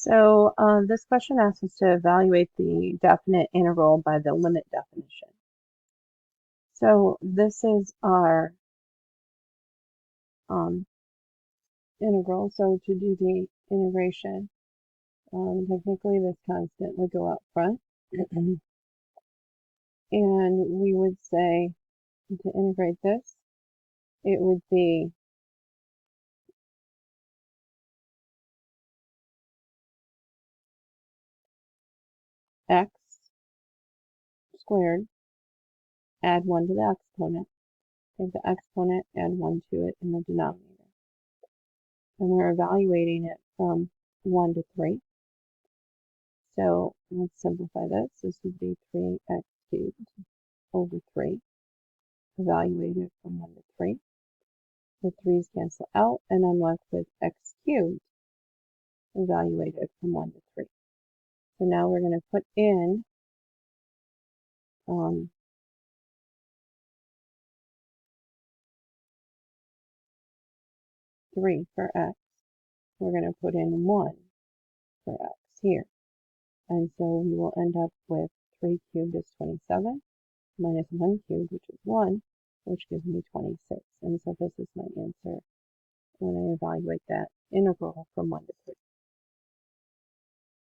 So this question asks us to evaluate the definite integral by the limit definition. So this is our integral. So to do the integration, technically this constant would go out front. And we would say to integrate this, it would be x squared, add 1 to the exponent, take the exponent, add 1 to it in the denominator. And we're evaluating it from 1 to 3. So let's simplify this. This would be 3x cubed over 3, evaluated from 1 to 3. The 3's cancel out, and I'm left with x cubed, evaluated from 1 to 3. So now we're going to put in 3 for x. We're going to put in 1 for x here. And so we will end up with 3 cubed is 27, minus 1 cubed, which is 1, which gives me 26. And so this is my answer when I evaluate that integral from 1 to 3.